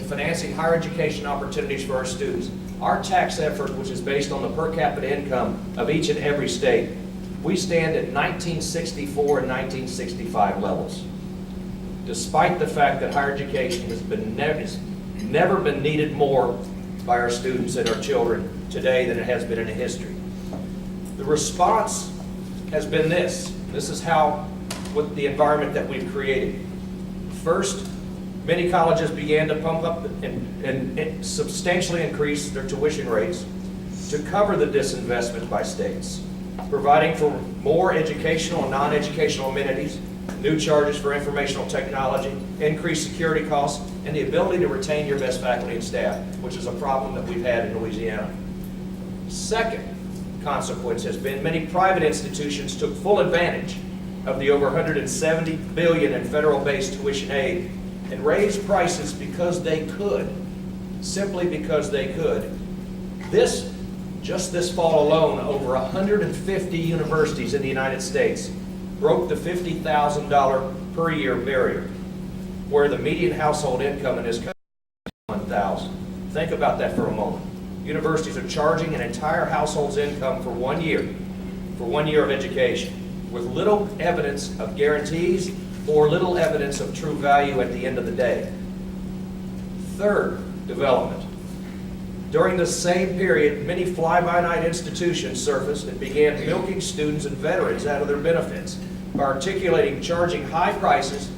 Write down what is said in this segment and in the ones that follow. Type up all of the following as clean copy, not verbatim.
financing higher education opportunities for our students. Our tax effort, which is based on the per capita income of each and every state, we stand at 1964 and 1965 levels. Despite the fact that higher education has never been needed more by our students and our children today than it has been in history. The response has been this. This is with the environment that we've created. First, many colleges began to pump up and substantially increase their tuition rates to cover the disinvestment by states, providing for more educational and non-educational amenities, new charges for informational technology, increased security costs, and the ability to retain your best faculty and staff, which is a problem that we've had in Louisiana. Second consequence has been many private institutions took full advantage of the over $170 billion in federal-based tuition aid and raised prices because they could, simply because they could. Just this fall alone, over 150 universities in the United States broke the $50,000 per year barrier, where the median household income in this country is $1,000. Think about that for a moment. Universities are charging an entire household's income for 1 year of education, with little evidence of guarantees or little evidence of true value at the end of the day. Third, development. During the same period, many fly-by-night institutions surfaced and began milking students and veterans out of their benefits by charging high prices,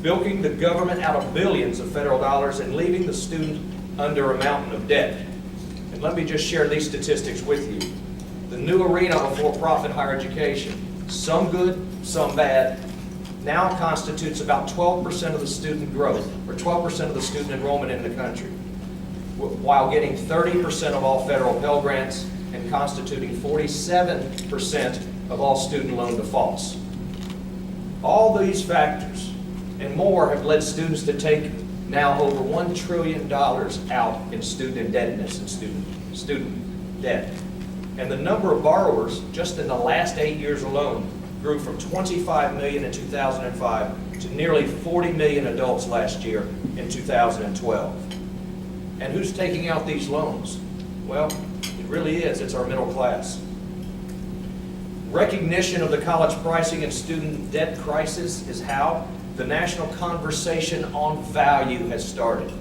bilking the government out of billions of federal dollars, and leaving the student under a mountain of debt. And let me just share these statistics with you. The new arena of for-profit higher education, some good, some bad, now constitutes about 12% of the student growth, or 12% of the student enrollment in the country, while getting 30% of all federal Pell Grants and constituting 47% of all student loan defaults. All these factors and more have led students to take now over $1 trillion out in student indebtedness and student debt. And the number of borrowers just in the last 8 years alone grew from 25 million in 2005 to nearly 40 million adults last year in 2012. And who's taking out these loans? Well, it really is. It's our middle class. Recognition of the college pricing and student debt crisis is how the national conversation on value has started.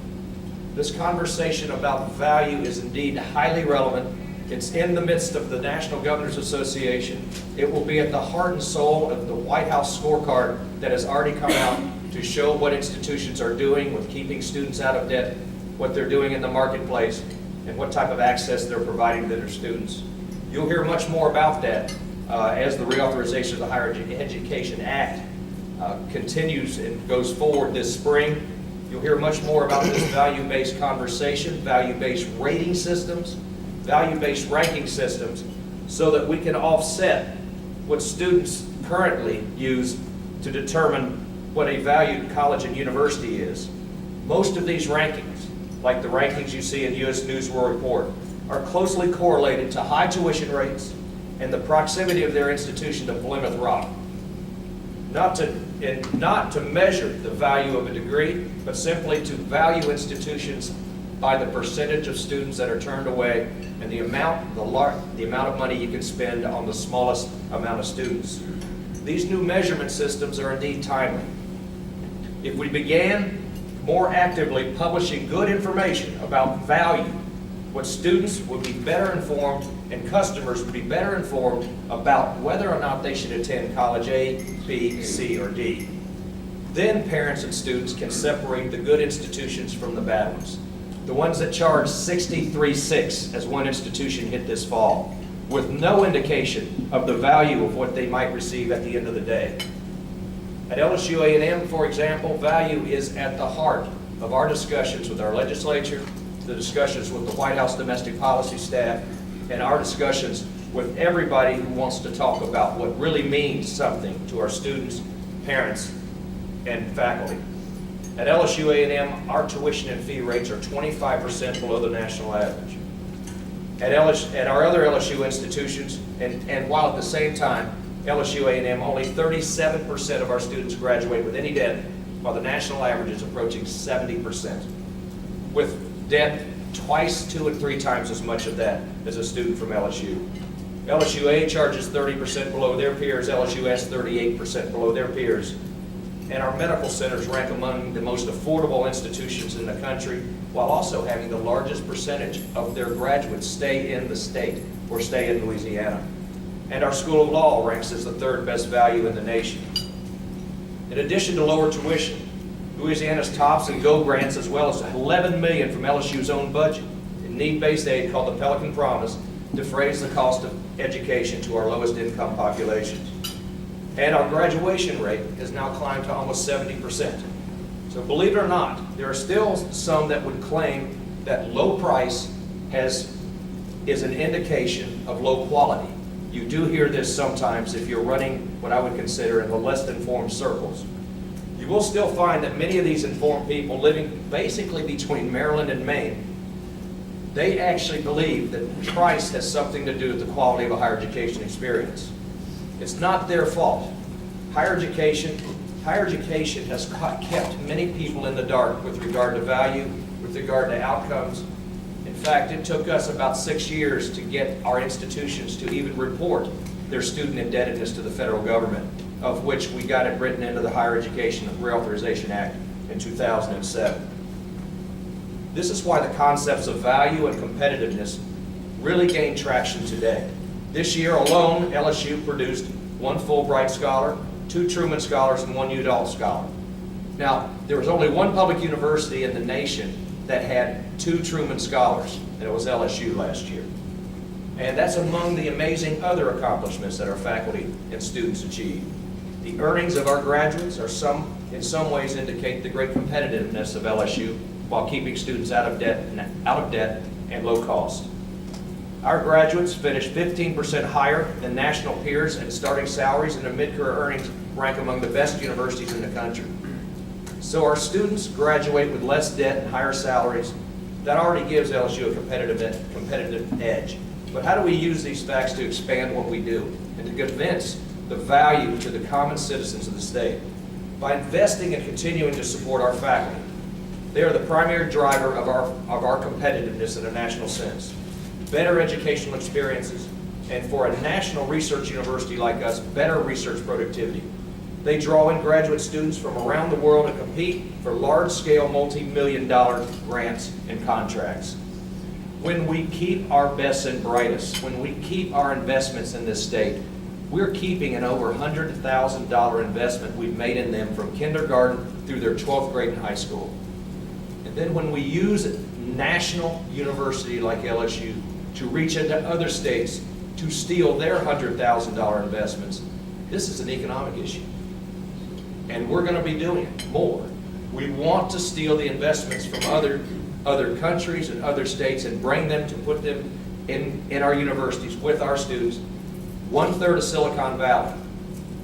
This conversation about value is indeed highly relevant. It's in the midst of the National Governors Association. It will be at the heart and soul of the White House scorecard that has already come out to show what institutions are doing with keeping students out of debt, what they're doing in the marketplace, and what type of access they're providing to their students. You'll hear much more about that as the reauthorization of the Higher Education Act continues and goes forward this spring. You'll hear much more about this value-based conversation, value-based rating systems, value-based ranking systems, so that we can offset what students currently use to determine what a valued college and university is. Most of these rankings, like the rankings you see in U.S. News World Report, are closely correlated to high tuition rates and the proximity of their institution to Plymouth Rock. Not to measure the value of a degree, but simply to value institutions by the percentage of students that are turned away and the amount of money you can spend on the smallest amount of students. These new measurement systems are indeed timely. If we began more actively publishing good information about value, what students would be better informed and customers would be better informed about whether or not they should attend college A, B, C, or D. Then parents and students can separate the good institutions from the bad ones. The ones that charge $63,600, as one institution hit this fall, with no indication of the value of what they might receive at the end of the day. At LSU A&M, for example, value is at the heart of our discussions with our legislature, the discussions with the White House domestic policy staff, and our discussions with everybody who wants to talk about what really means something to our students, parents, and faculty. At LSU A&M, our tuition and fee rates are 25% below the national average. At our other LSU institutions, and while at the same time, LSU A&M, only 37% of our students graduate with any debt, while the national average is approaching 70%. with debt twice, 2 and 3 times as much of that as a student from LSU. LSUA charges 30% below their peers, LSUS 38% below their peers. And our medical centers rank among the most affordable institutions in the country, while also having the largest percentage of their graduates stay in the state or stay in Louisiana. And our School of Law ranks as the 3rd best value in the nation. In addition to lower tuition, Louisiana's TOPS and GO grants, as well as $11 million from LSU's own budget in need-based aid called the Pelican Promise, defrays the cost of education to our lowest income populations. And our graduation rate has now climbed to almost 70%. So believe it or not, there are still some that would claim that low price is an indication of low quality. You do hear this sometimes if you're running what I would consider in the less informed circles. You will still find that many of these informed people living basically between Maryland and Maine, they actually believe that price has something to do with the quality of a higher education experience. It's not their fault. Higher education has kept many people in the dark with regard to value, with regard to outcomes. In fact, it took us about 6 years to get our institutions to even report their student indebtedness to the federal government, of which we got it written into the Higher Education Reauthorization Act in 2007. This is why the concepts of value and competitiveness really gain traction today. This year alone, LSU produced 1 Fulbright Scholar, 2 Truman Scholars, and 1 Udall Scholar. Now, there was only one public university in the nation that had 2 Truman Scholars, and it was LSU last year. And that's among the amazing other accomplishments that our faculty and students achieve. The earnings of our graduates are in some ways indicate the great competitiveness of LSU while keeping students out of debt and low cost. Our graduates finished 15% higher than national peers, and starting salaries and their mid-career earnings rank among the best universities in the country. So our students graduate with less debt and higher salaries. That already gives LSU a competitive edge. But how do we use these facts to expand what we do and to convince the value to the common citizens of the state? By investing and continuing to support our faculty. They are the primary driver of our competitiveness in a national sense. Better educational experiences, and for a national research university like us, better research productivity. They draw in graduate students from around the world and compete for large-scale, multi-million-dollar grants and contracts. When we keep our best and brightest, when we keep our investments in this state, we're keeping an over $100,000 investment we've made in them from kindergarten through their 12th grade in high school. And then when we use a national university like LSU to reach into other states to steal their $100,000 investments, this is an economic issue. And we're going to be doing it more. We want to steal the investments from other countries and other states and bring them to put them in our universities with our students. 1/3 of Silicon Valley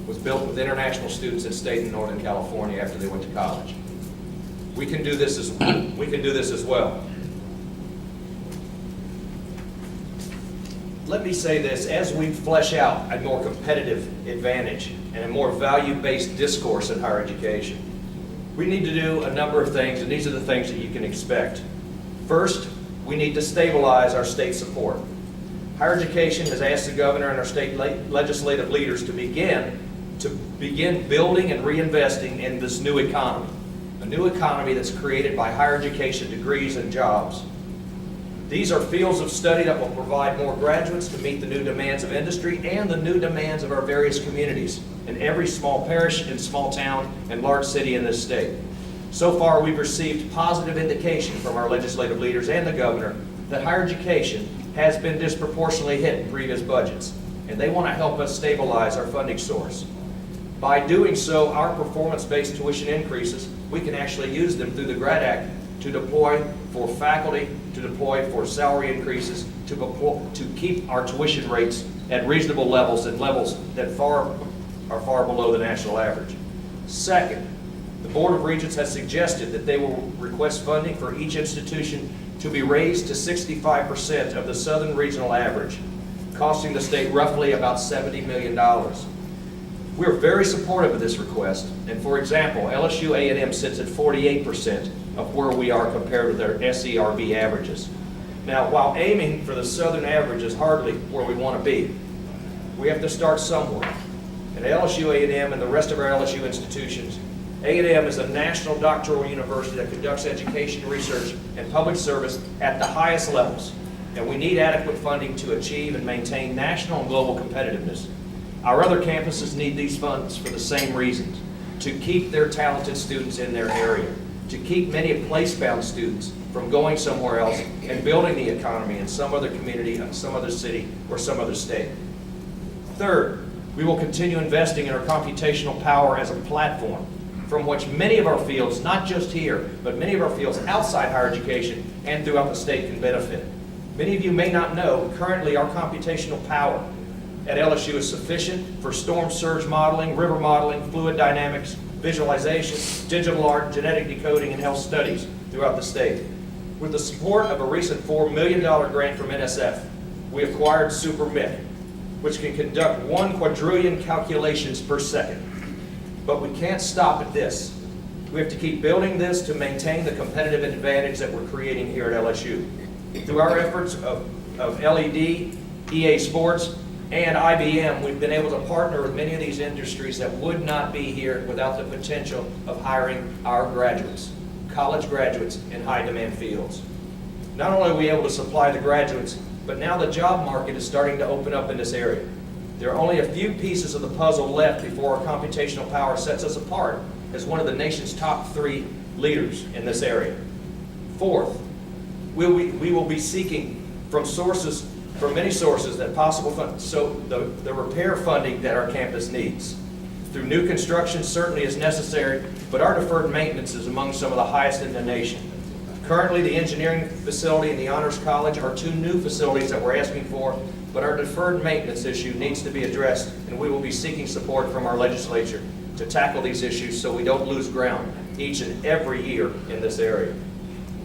was built with international students that stayed in Northern California after they went to college. We can do this as well. Let me say this, as we flesh out a more competitive advantage and a more value-based discourse in higher education, we need to do a number of things, and these are the things that you can expect. First, we need to stabilize our state support. Higher education has asked the governor and our state legislative leaders to begin building and reinvesting in this new economy, a new economy that's created by higher education degrees and jobs. These are fields of study that will provide more graduates to meet the new demands of industry and the new demands of our various communities in every small parish and small town and large city in this state. So far, we've received positive indication from our legislative leaders and the governor that higher education has been disproportionately hit in previous budgets, and they want to help us stabilize our funding source. By doing so, our performance-based tuition increases, we can actually use them through the GRAD Act to deploy for faculty, to deploy for salary increases, to keep our tuition rates at reasonable levels and levels that are far below the national average. Second, the Board of Regents has suggested that they will request funding for each institution to be raised to 65% of the Southern Regional average, costing the state roughly about $70 million. We're very supportive of this request, and for example, LSU A&M sits at 48%, of where we are compared with our SERB averages. Now, while aiming for the southern average is hardly where we want to be, we have to start somewhere. And LSU A&M and the rest of our LSU institutions, A&M is a national doctoral university that conducts education, research, and public service at the highest levels. And we need adequate funding to achieve and maintain national and global competitiveness. Our other campuses need these funds for the same reasons: to keep their talented students in their area, to keep many place-bound students from going somewhere else and building the economy in some other community, some other city, or some other state. Third, we will continue investing in our computational power as a platform from which many of our fields, not just here, but many of our fields outside higher education and throughout the state can benefit. Many of you may not know, currently our computational power at LSU is sufficient for storm surge modeling, river modeling, fluid dynamics, visualization, digital art, genetic decoding, and health studies throughout the state. With the support of a recent $4 million grant from NSF, we acquired SuperMIC, which can conduct 1 quadrillion calculations per second. But we can't stop at this. We have to keep building this to maintain the competitive advantage that we're creating here at LSU. Through our efforts of LED, EA Sports, and IBM, we've been able to partner with many of these industries that would not be here without the potential of hiring our graduates, college graduates in high-demand fields. Not only are we able to supply the graduates, but now the job market is starting to open up in this area. There are only a few pieces of the puzzle left before our computational power sets us apart as one of the nation's top 3 leaders in this area. Fourth, we will be seeking from many sources that possible fund, so the repair funding that our campus needs. Through new construction certainly is necessary, but our deferred maintenance is among some of the highest in the nation. Currently, the engineering facility and the Honors College are 2 new facilities that we're asking for, but our deferred maintenance issue needs to be addressed, and we will be seeking support from our legislature to tackle these issues so we don't lose ground each and every year in this area.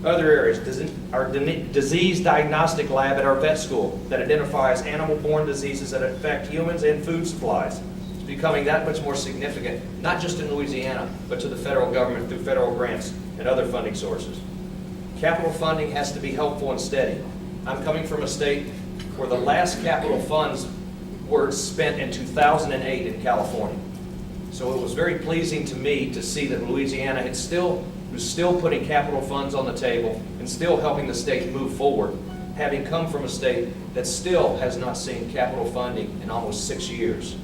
Other areas, our disease diagnostic lab at our vet school that identifies animal-borne diseases that affect humans and food supplies. It's becoming that much more significant, not just in Louisiana, but to the federal government through federal grants and other funding sources. Capital funding has to be helpful and steady. I'm coming from a state where the last capital funds were spent in 2008 in California. So it was very pleasing to me to see that Louisiana was still putting capital funds on the table and still helping the state move forward, having come from a state that still has not seen capital funding in almost 6 years.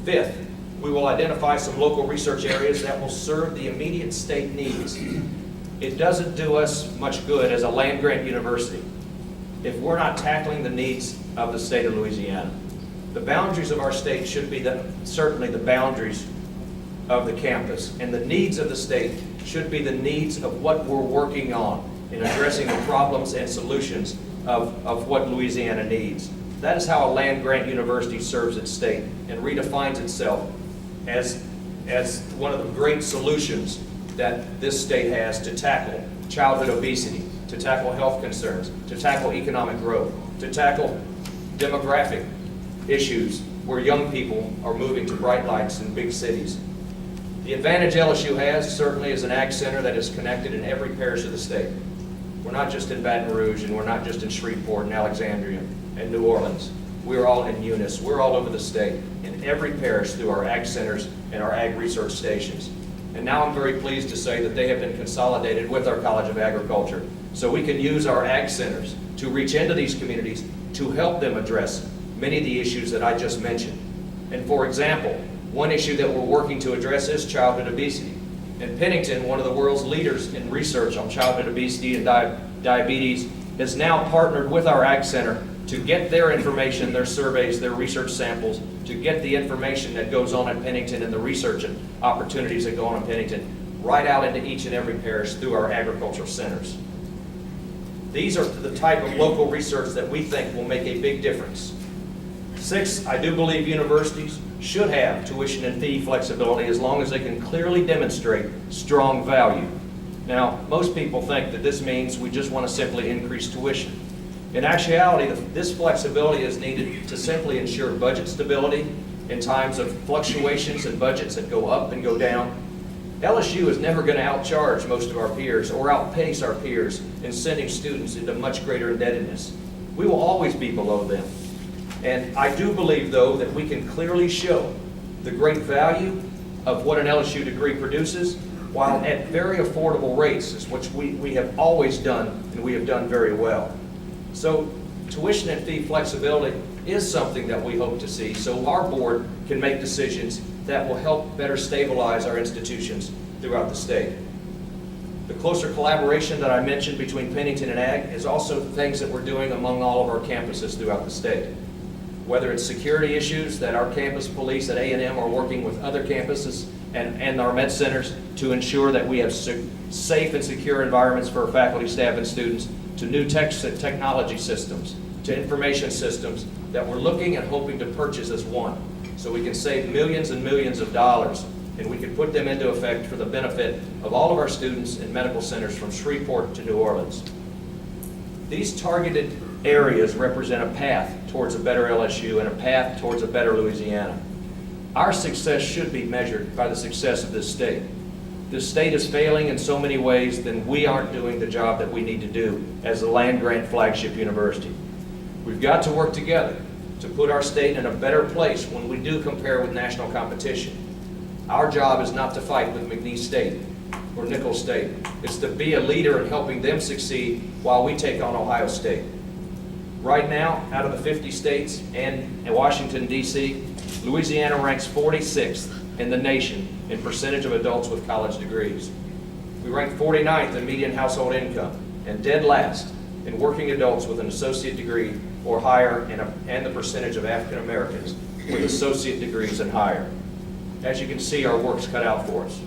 Fifth, we will identify some local research areas that will serve the immediate state needs. It doesn't do us much good as a land-grant university if we're not tackling the needs of the state of Louisiana. The boundaries of our state should be certainly the boundaries of the campus, and the needs of the state should be the needs of what we're working on in addressing the problems and solutions of what Louisiana needs. That is how a land-grant university serves its state and redefines itself as one of the great solutions that this state has to tackle childhood obesity, to tackle health concerns, to tackle economic growth, to tackle demographic issues where young people are moving to bright lights in big cities. The advantage LSU has certainly is an ag center that is connected in every parish of the state. We're not just in Baton Rouge, and we're not just in Shreveport and Alexandria and New Orleans. We're all in Eunice. We're all over the state in every parish through our ag centers and our ag research stations. And now I'm very pleased to say that they have been consolidated with our College of Agriculture, so we can use our ag centers to reach into these communities to help them address many of the issues that I just mentioned. And for example, one issue that we're working to address is childhood obesity. And Pennington, one of the world's leaders in research on childhood obesity and diabetes, has now partnered with our Ag Center to get their information, their surveys, their research samples, to get the information that goes on at Pennington and the research and opportunities that go on in Pennington right out into each and every parish through our agricultural centers. These are the type of local research that we think will make a big difference. Six, I do believe universities should have tuition and fee flexibility as long as they can clearly demonstrate strong value. Now, most people think that this means we just want to simply increase tuition. In actuality, this flexibility is needed to simply ensure budget stability in times of fluctuations in budgets that go up and go down, LSU is never going to outcharge most of our peers or outpace our peers in sending students into much greater indebtedness. We will always be below them. And I do believe, though, that we can clearly show the great value of what an LSU degree produces, while at very affordable rates, which we have always done, and we have done very well. So tuition and fee flexibility is something that we hope to see, so our board can make decisions that will help better stabilize our institutions throughout the state. The closer collaboration that I mentioned between Pennington and Ag is also things that we're doing among all of our campuses throughout the state. Whether it's security issues that our campus police at A&M are working with other campuses and our med centers to ensure that we have safe and secure environments for our faculty, staff, and students, to new technology systems, to information systems that we're looking and hoping to purchase as one, so we can save millions and millions of dollars, and we can put them into effect for the benefit of all of our students in medical centers from Shreveport to New Orleans. These targeted areas represent a path towards a better LSU and a path towards a better Louisiana. Our success should be measured by the success of this state. This state is failing in so many ways, then we aren't doing the job that we need to do as a land-grant flagship university. We've got to work together to put our state in a better place when we do compare with national competition. Our job is not to fight with McNeese State or Nichols State. It's to be a leader in helping them succeed while we take on Ohio State. Right now, out of the 50 states and Washington, D.C., Louisiana ranks 46th in the nation in percentage of adults with college degrees. We rank 49th in median household income and dead last in working adults with an associate degree or higher, and the percentage of African Americans with associate degrees and higher. As you can see, our work's cut out for us.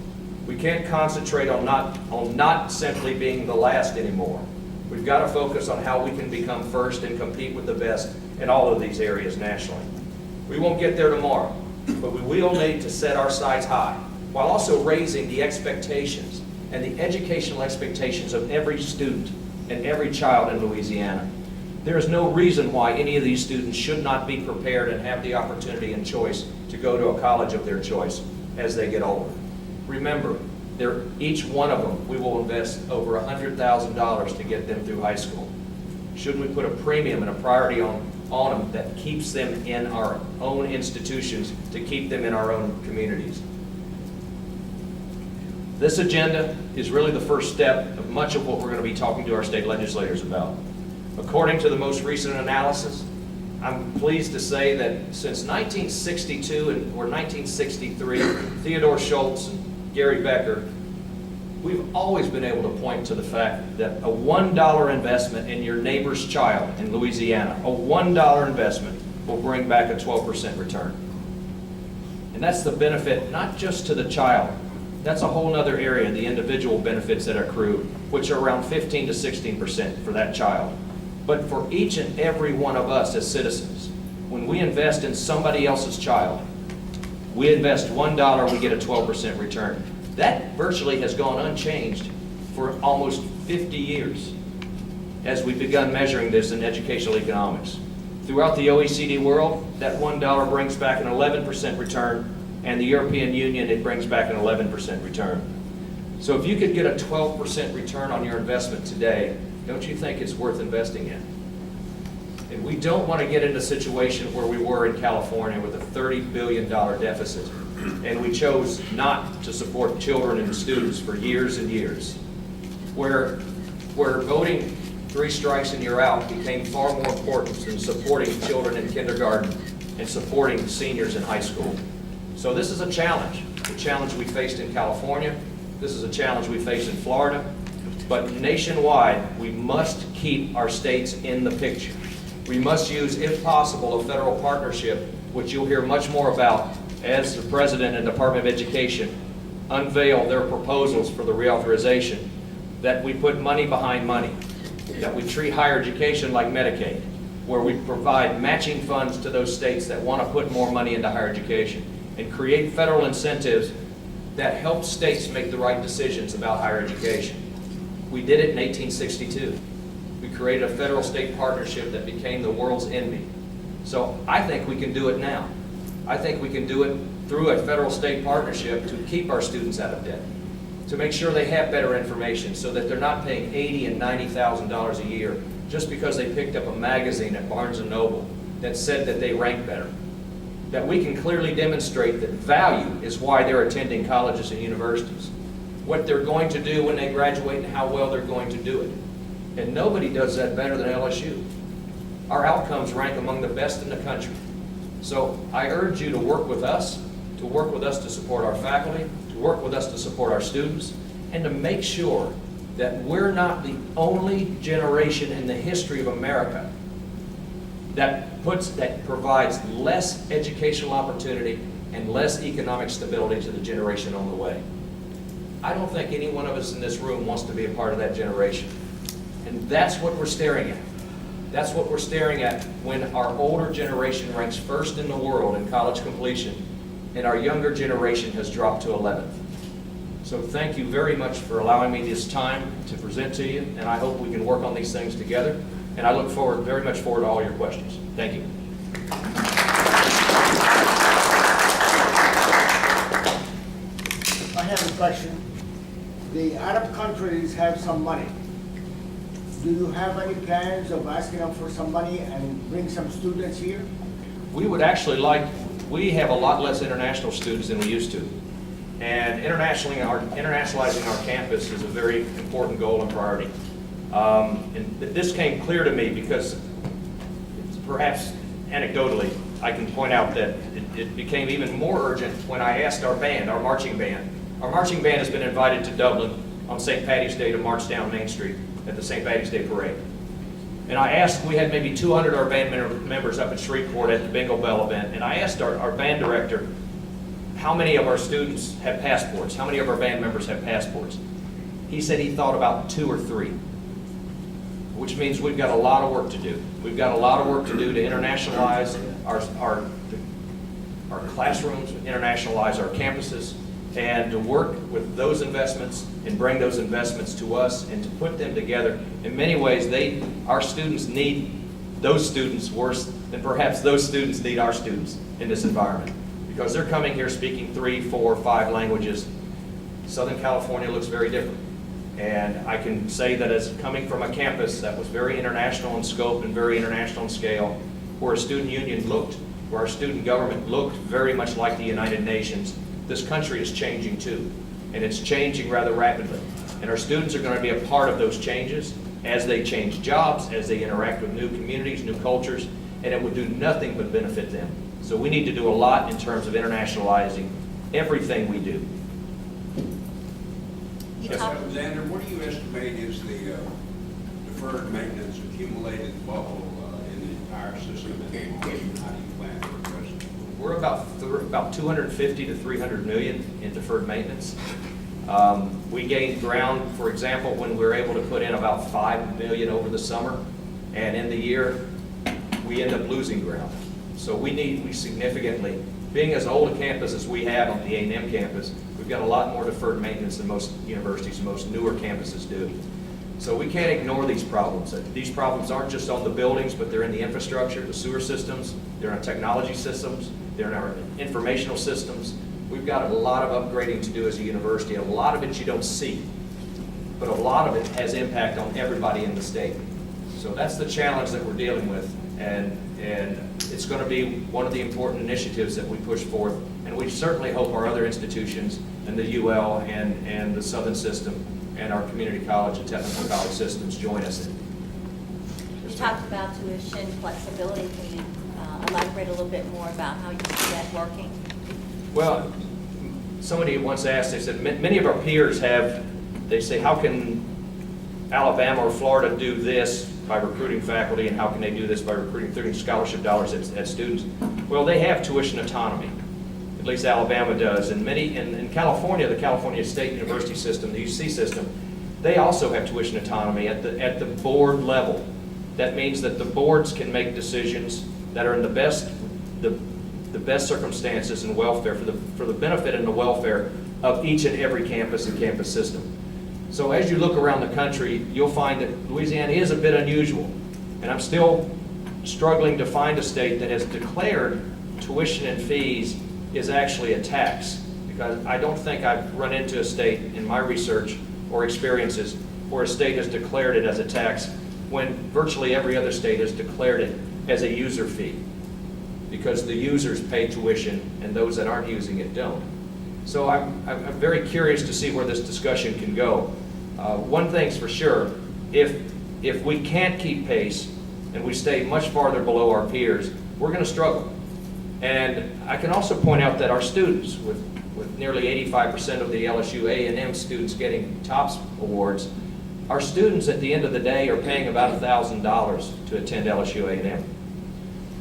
We can't concentrate on not simply being the last anymore. We've got to focus on how we can become first and compete with the best in all of these areas nationally. We won't get there tomorrow, but we will need to set our sights high while also raising the expectations and the educational expectations of every student and every child in Louisiana. There is no reason why any of these students should not be prepared and have the opportunity and choice to go to a college of their choice as they get older. Remember, each one of them, we will invest over $100,000 to get them through high school. Shouldn't we put a premium and a priority on them that keeps them in our own institutions, to keep them in our own communities? This agenda is really the first step of much of what we're going to be talking to our state legislators about. According to the most recent analysis, I'm pleased to say that since 1962 or 1963, Theodore Schultz and Gary Becker, we've always been able to point to the fact that a $1 investment in your neighbor's child in Louisiana, a $1 investment will bring back a 12% return. And that's the benefit not just to the child. That's a whole other area, the individual benefits that accrue, which are around 15 to 16% for that child. But for each and every one of us as citizens, when we invest in somebody else's child, we invest $1, we get a 12% return. That virtually has gone unchanged for almost 50 years as we've begun measuring this in educational economics. Throughout the OECD world, that $1 brings back an 11% return, and the European Union, it brings back an 11% return. So if you could get a 12% return on your investment today, don't you think it's worth investing in? And we don't want to get in a situation where we were in California with a $30 billion deficit, and we chose not to support children and students for years and years, where voting 3 strikes and you're out became far more important than supporting children in kindergarten and supporting seniors in high school. So this is a challenge we faced in California. This is a challenge we face in Florida. But nationwide, we must keep our states in the picture. We must use, if possible, a federal partnership, which you'll hear much more about as the President and Department of Education unveil their proposals for the reauthorization, that we put money behind money, that we treat higher education like Medicaid, where we provide matching funds to those states that want to put more money into higher education, and create federal incentives that help states make the right decisions about higher education. We did it in 1862. We created a federal-state partnership that became the world's envy. So I think we can do it now. I think we can do it through a federal-state partnership to keep our students out of debt, to make sure they have better information so that they're not paying $80,000 and $90,000 a year just because they picked up a magazine at Barnes & Noble that said that they rank better. That we can clearly demonstrate that value is why they're attending colleges and universities. What they're going to do when they graduate and how well they're going to do it. And nobody does that better than LSU. Our outcomes rank among the best in the country. So I urge you to work with us to support our faculty, to work with us to support our students, and to make sure that we're not the only generation in the history of America that provides less educational opportunity and less economic stability to the generation on the way. I don't think any one of us in this room wants to be a part of that generation. And that's what we're staring at. That's what we're staring at when our older generation ranks first in the world in college completion, and our younger generation has dropped to 11th. So thank you very much for allowing me this time to present to you, and I hope we can work on these things together. And I look very much forward to all your questions. Thank you. I have a question. The Arab countries have some money. Do you have any plans of asking them for some money and bring some students here? We would actually we have a lot less international students than we used to. And internationalizing our campus is a very important goal and priority. And this came clear to me because perhaps anecdotally, I can point out that it became even more urgent when I asked our marching band. Our marching band has been invited to Dublin on St. Paddy's Day to march down Main Street at the St. Paddy's Day Parade. And I asked, we had maybe 200 of our band members up at Shreveport at the Bingo Bell event, and I asked our band director, how many of our students have passports? How many of our band members have passports? He said he thought about 2 or 3, which means we've got a lot of work to do. We've got a lot of work to do to internationalize our classrooms, internationalize our campuses, and to work with those investments and bring those investments to us and to put them together. In many ways, our students need those students worse than perhaps those students need our students in this environment, because they're coming here speaking 3, 4, 5 languages. Southern California looks very different. And I can say that as coming from a campus that was very international in scope and very international in scale, where a student union looked, where our student government looked very much like the United Nations, this country is changing too. And it's changing rather rapidly. And our students are going to be a part of those changes as they change jobs, as they interact with new communities, new cultures, and it would do nothing but benefit them. So we need to do a lot in terms of internationalizing everything we do. Yes, Alexander, what do you estimate is the deferred maintenance accumulated bubble in the entire system, and how do you plan to address it? We're about 250 to 300 million in deferred maintenance. We gained ground, for example, when we were able to put in about 5 million over the summer, and in the year we end up losing ground. So we significantly, being as old a campus as we have on the A&M campus, we've got a lot more deferred maintenance than most universities, most newer campuses do. So we can't ignore these problems. These problems aren't just on the buildings, but they're in the infrastructure, the sewer systems, they're in technology systems, they're in our informational systems. We've got a lot of upgrading to do as a university. A lot of it you don't see, but a lot of it has impact on everybody in the state. So that's the challenge that we're dealing with, and it's going to be one of the important initiatives that we push forth, and we certainly hope our other institutions and the UL and the Southern system and our community college and technical college systems join us in. You talked about tuition flexibility. Can you elaborate a little bit more about how you see that working? Well, somebody once asked, they said, many of our peers they say, how can Alabama or Florida do this by recruiting faculty, and how can they do this by recruiting scholarship dollars at students? Well, they have tuition autonomy. At least Alabama does. And in California, the California State University system, the UC system, they also have tuition autonomy at the board level. That means that the boards can make decisions that are in the best circumstances and welfare for the benefit and the welfare of each and every campus and campus system. So as you look around the country, you'll find that Louisiana is a bit unusual. And I'm still struggling to find a state that has declared tuition and fees is actually a tax, because I don't think I've run into a state in my research or experiences where a state has declared it as a tax when virtually every other state has declared it as a user fee, because the users pay tuition and those that aren't using it don't. So I'm very curious to see where this discussion can go. One thing's for sure, if we can't keep pace and we stay much farther below our peers, we're going to struggle. And I can also point out that our students, with nearly 85% of the LSU A&M students getting TOPS awards, our students at the end of the day are paying about $1,000 to attend LSU A&M.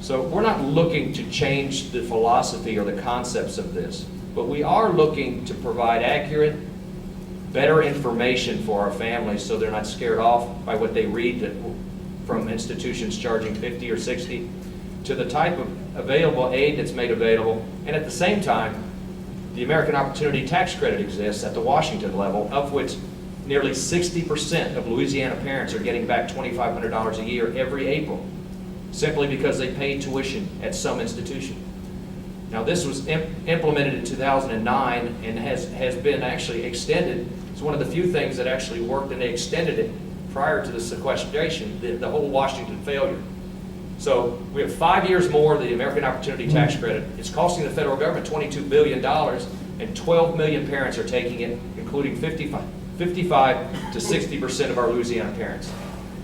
So we're not looking to change the philosophy or the concepts of this, but we are looking to provide accurate, better information for our families so they're not scared off by what they read from institutions charging 50 or 60 to the type of available aid that's made available. And at the same time, the American Opportunity Tax Credit exists at the Washington level, of which nearly 60% of Louisiana parents are getting back $2,500 a year every April, simply because they paid tuition at some institution. Now, this was implemented in 2009 and has been actually extended. It's one of the few things that actually worked, and they extended it prior to the sequestration, the whole Washington failure. So we have 5 years more of the American Opportunity Tax Credit. It's costing the federal government $22 billion, and 12 million parents are taking it, including 55 to 60% of our Louisiana parents.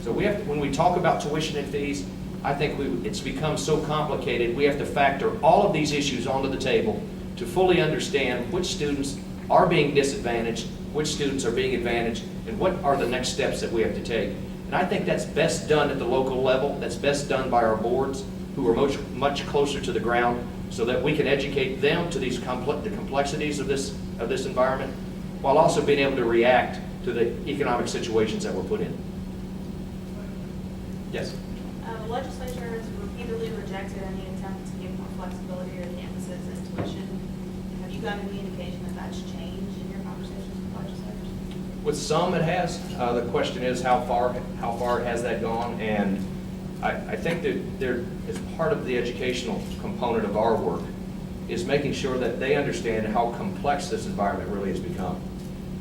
So we have to, when we talk about tuition and fees, I think it's become so complicated, we have to factor all of these issues onto the table to fully understand which students are being disadvantaged, which students are being advantaged, and what are the next steps that we have to take. And I think that's best done at the local level. That's best done by our boards, who are much closer to the ground, so that we can educate them to the complexities of this environment, while also being able to react to the economic situations that we're put in. Yes? The legislature has repeatedly rejected any attempt to give more flexibility to campuses and tuition. Have you gotten any indication that that's changed in your conversations with legislators? With some it has. The question is how far has that gone? And I think that there is part of the educational component of our work is making sure that they understand how complex this environment really has become.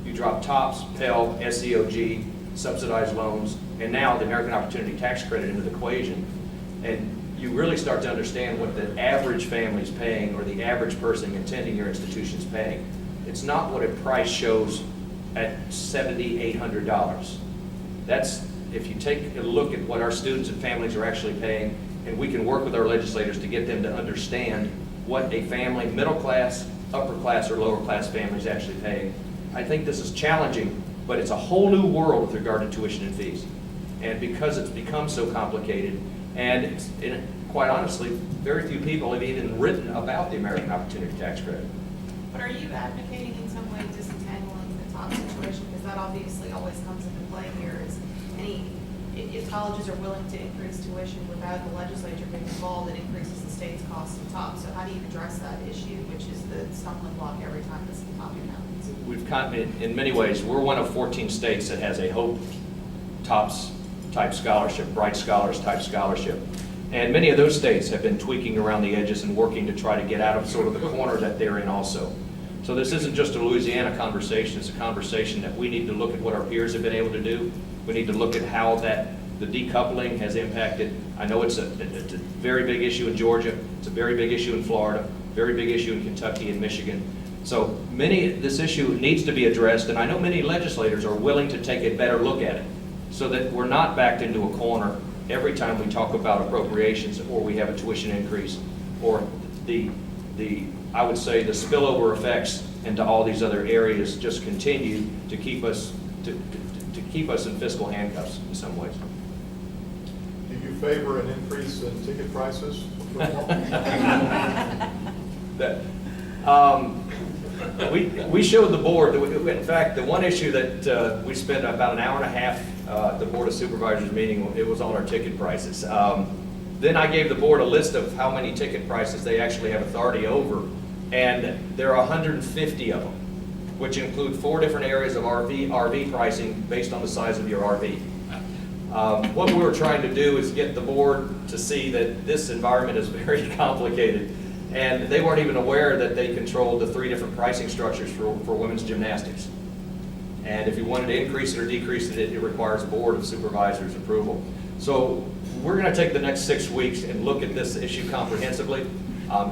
You drop TOPS, Pell, SEOG, subsidized loans, and now the American Opportunity Tax Credit into the equation, and you really start to understand what the average family is paying, or the average person attending your institution is paying. It's not what a price shows at $700, $800. That's, if you take a look at what our students and families are actually paying, and we can work with our legislators to get them to understand what a family, middle class, upper class, or lower class family is actually paying. I think this is challenging, but it's a whole new world with regard to tuition and fees. And because it's become so complicated, and quite honestly, very few people have even written about the American Opportunity Tax Credit. But are you advocating in some way disentangling the top situation? Because that obviously always comes into play here. Is if colleges are willing to increase tuition without the legislature being involved, it increases the state's cost of top. So how do you address that issue, which is the stumbling block every time this topic happens? In many ways, we're one of 14 states that has a Hope TOPS type scholarship, Bright Scholars type scholarship. And many of those states have been tweaking around the edges and working to try to get out of sort of the corner that they're in also. So this isn't just a Louisiana conversation, it's a conversation that we need to look at what our peers have been able to do. We need to look at how the decoupling has impacted. I know it's a very big issue in Georgia, it's a very big issue in Florida, very big issue in Kentucky and Michigan. So this issue needs to be addressed, and I know many legislators are willing to take a better look at it so that we're not backed into a corner every time we talk about appropriations or we have a tuition increase, or I would say the spillover effects into all these other areas just continue to keep us in fiscal handcuffs in some ways. Do you favor an increase in ticket prices? We showed the board, in fact, the one issue that we spent about an hour and a half at the Board of Supervisors meeting, it was on our ticket prices. Then I gave the board a list of how many ticket prices they actually have authority over, and there are 150 of them, which include 4 different areas of RV pricing based on the size of your RV. What we were trying to do is get the board to see that this environment is very complicated, And they weren't even aware that they controlled the 3 different pricing structures for women's gymnastics. And if you wanted to increase it or decrease it, it requires board of supervisors approval. So we're going to take the next 6 weeks and look at this issue comprehensively.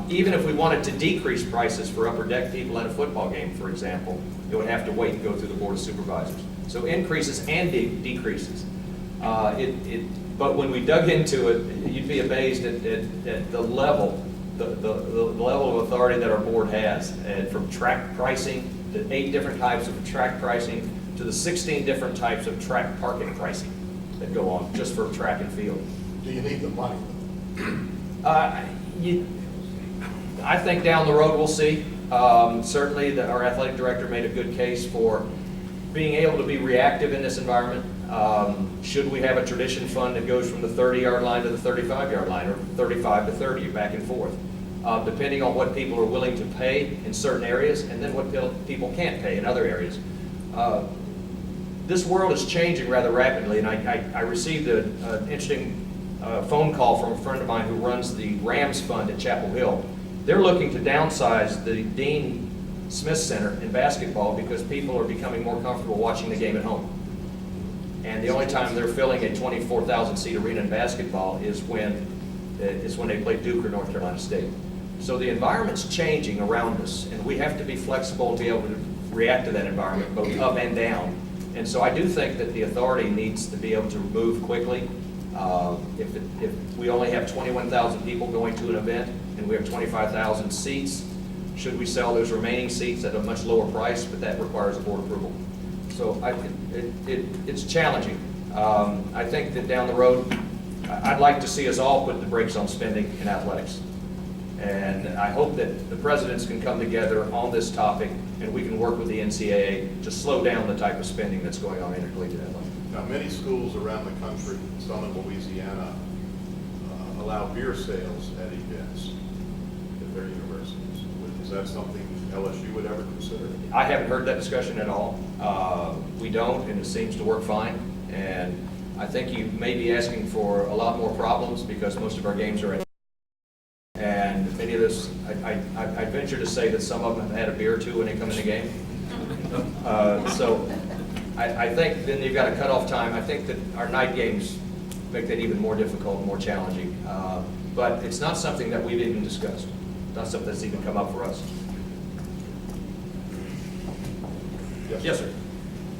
Even if we wanted to decrease prices for upper deck people at a football game, for example, it would have to wait and go through the board of supervisors. So increases and decreases. But when we dug into it, you'd be amazed at the level, the level of authority that our board has, and from track pricing, the 8 different types of track pricing, to the 16 different types of track parking pricing that go on just for track and field. Do you need the money? I think down the road we'll see. Certainly our athletic director made a good case for being able to be reactive in this environment. Should we have a tradition fund that goes from the 30-yard line to the 35-yard line, or 35 to 30, back and forth, depending on what people are willing to pay in certain areas and then what people can't pay in other areas. This world is changing rather rapidly, and I received an interesting phone call from a friend of mine who runs the Rams Fund at Chapel Hill. They're looking to downsize the Dean Smith Center in basketball because people are becoming more comfortable watching the game at home. And the only time they're filling a 24,000-seat arena in basketball is when they play Duke or North Carolina State. So the environment's changing around us, and we have to be flexible and be able to react to that environment, both up and down. And so I do think that the authority needs to be able to move quickly. If we only have 21,000 people going to an event and we have 25,000 seats, should we sell those remaining seats at a much lower price? But that requires a board approval. So it's challenging. I think that down the road, I'd like to see us all put the brakes on spending in athletics. And I hope that the presidents can come together on this topic and we can work with the NCAA to slow down the type of spending that's going on in intercollegiate athletics. Now, many schools around the country, some in Louisiana, allow beer sales at events at their universities. Is that something LSU would ever consider? I haven't heard that discussion at all. We don't, and it seems to work fine. And I think you may be asking for a lot more problems because most of our games are at. And many of this, I venture to say that some of them have had a beer or two when they come in the game. So I think then you've got a cutoff time. I think that our night games make that even more difficult and more challenging. But it's not something that we've even discussed. It's not something that's even come up for us. Yes, sir.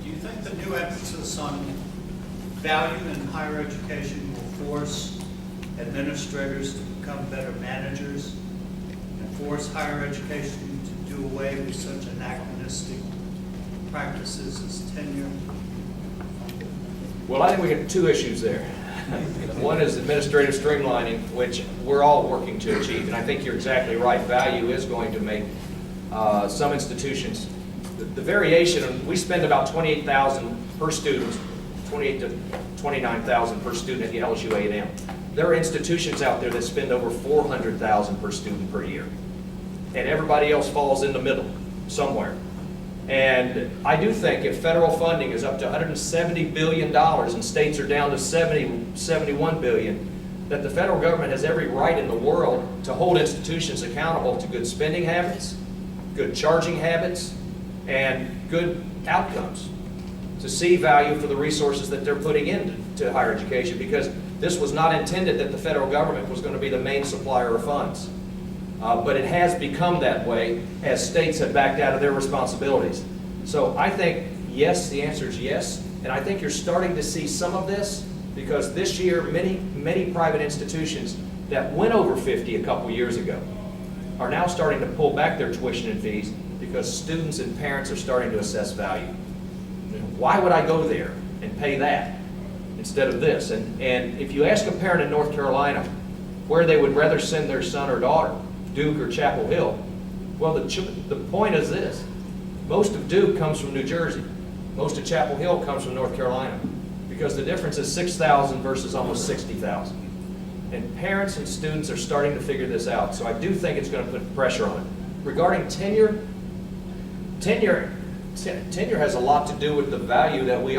Do you think the new emphasis on value in higher education will force administrators to become better managers and force higher education to do away with such anachronistic practices as tenure? Well, I think we have 2 issues there. One is administrative streamlining, which we're all working to achieve, and I think you're exactly right. Value is going to make some institutions, the variation, we spend about $28,000 per student, $28,000 to $29,000 per student at the LSU A&M. There are institutions out there that spend over $400,000 per student per year, and everybody else falls in the middle somewhere. And I do think if federal funding is up to $170 billion and states are down to 71 billion, that the federal government has every right in the world to hold institutions accountable to good spending habits, good charging habits, and good outcomes, to see value for the resources that they're putting into higher education, because this was not intended that the federal government was going to be the main supplier of funds. But it has become that way as states have backed out of their responsibilities. So I think, yes, the answer is yes. And I think you're starting to see some of this because this year, many private institutions that went over 50 a couple years ago are now starting to pull back their tuition and fees because students and parents are starting to assess value. Why would I go there and pay that instead of this? And if you ask a parent in North Carolina where they would rather send their son or daughter, Duke or Chapel Hill, well, the point is this. Most of Duke comes from New Jersey. Most of Chapel Hill comes from North Carolina, because the difference is 6,000 versus almost 60,000. And parents and students are starting to figure this out, so I do think it's going to put pressure on it. Regarding tenure has a lot to do with the value that we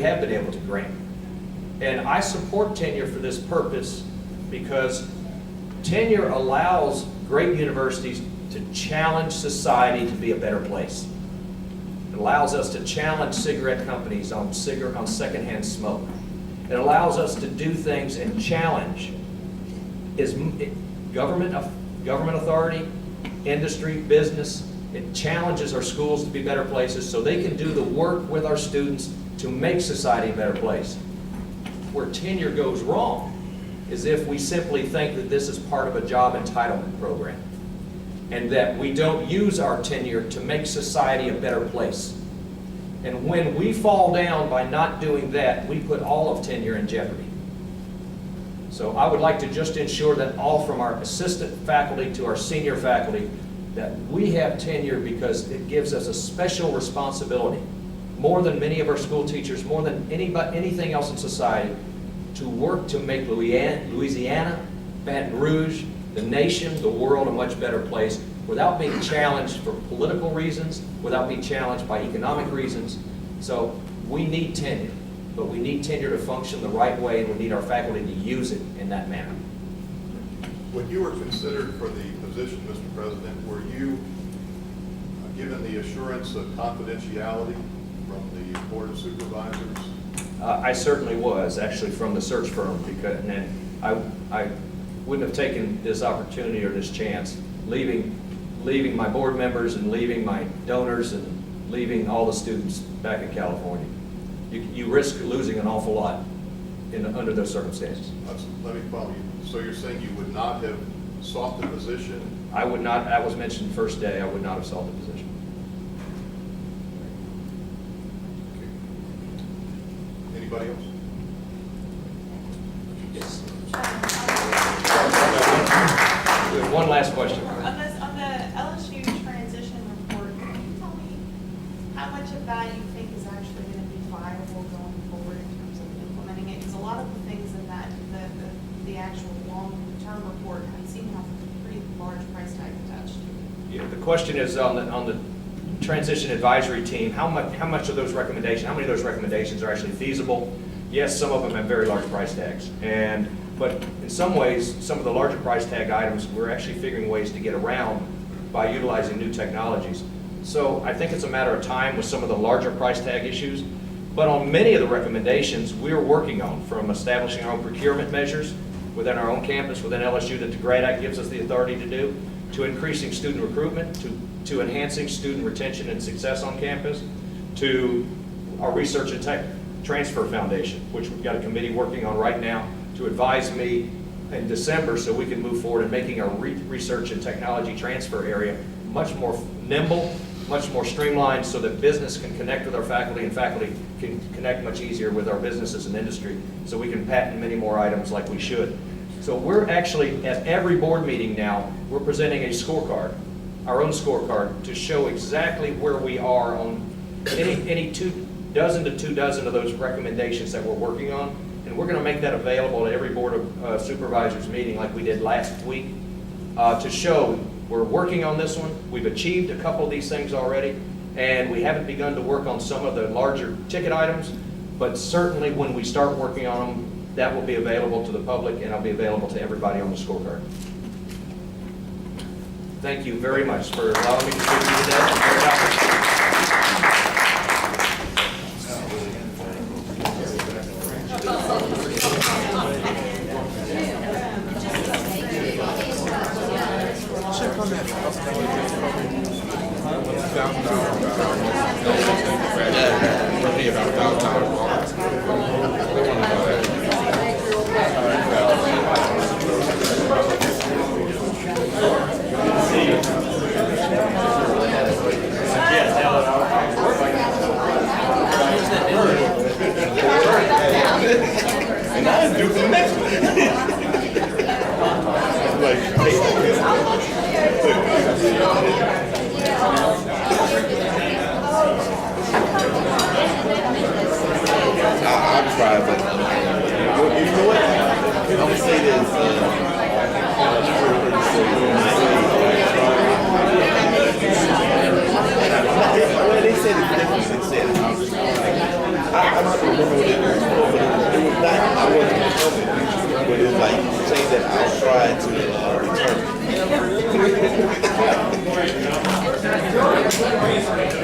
have been able to grant. And I support tenure for this purpose because tenure allows great universities to challenge society to be a better place. It allows us to challenge cigarette companies on secondhand smoke. It allows us to do things and challenge government authority, industry, business. It challenges our schools to be better places so they can do the work with our students to make society a better place. Where tenure goes wrong is if we simply think that this is part of a job entitlement program and that we don't use our tenure to make society a better place. And when we fall down by not doing that, we put all of tenure in jeopardy. So I would like to just ensure that all from our assistant faculty to our senior faculty, that we have tenure because it gives us a special responsibility, more than many of our school teachers, more than anything else in society, to work to make Louisiana, Baton Rouge, the nation, the world a much better place without being challenged for political reasons, without being challenged by economic reasons. So we need tenure, but we need tenure to function the right way, and we need our faculty to use it in that manner. When you were considered for the position, Mr. President, were you given the assurance of confidentiality from the Board of Supervisors? I certainly was, actually, from the search firm, because, and I wouldn't have taken this opportunity or this chance, leaving my board members and leaving my donors and leaving all the students back in California. You risk losing an awful lot under those circumstances. Let me follow you. So you're saying you would not have sought the position? I would not, that was mentioned first day, I would not have sought the position. Anybody else? Yes. We have one last question. On the LSU transition report, can you tell me how much of that you think is actually going to be viable going forward in terms of implementing it? Because a lot of the things in that, the actual long-term report seem to have a pretty large price tag attached to it. Yeah, the question is on the transition advisory team, how much of those recommendations, how many of those recommendations are actually feasible? Yes, some of them have very large price tags, but in some ways, some of the larger price tag items, we're actually figuring ways to get around by utilizing new technologies. So I think it's a matter of time with some of the larger price tag issues, but on many of the recommendations we're working on, from establishing our own procurement measures within our own campus, within LSU that the GRAD Act gives us the authority to do, to increasing student recruitment, to enhancing student retention and success on campus, to our Research and Tech Transfer Foundation, which we've got a committee working on right now to advise me in December so we can move forward in making our research and technology transfer area much more nimble, much more streamlined, so that business can connect with our faculty and faculty can connect much easier with our businesses and industry, so we can patent many more items like we should. So we're actually, at every board meeting now, we're presenting a scorecard, our own scorecard, to show exactly where we are on any 2 dozen to 2 dozen of those recommendations that we're working on. And we're going to make that available at every Board of Supervisors meeting like we did last week to show we're working on this one. We've achieved a couple of these things already, and we haven't begun to work on some of the larger ticket items, but certainly when we start working on them, that will be available to the public and it'll be available to everybody on the scorecard. Thank you very much for allowing me to speak to you today. But it's like saying that I'll try to determine. George.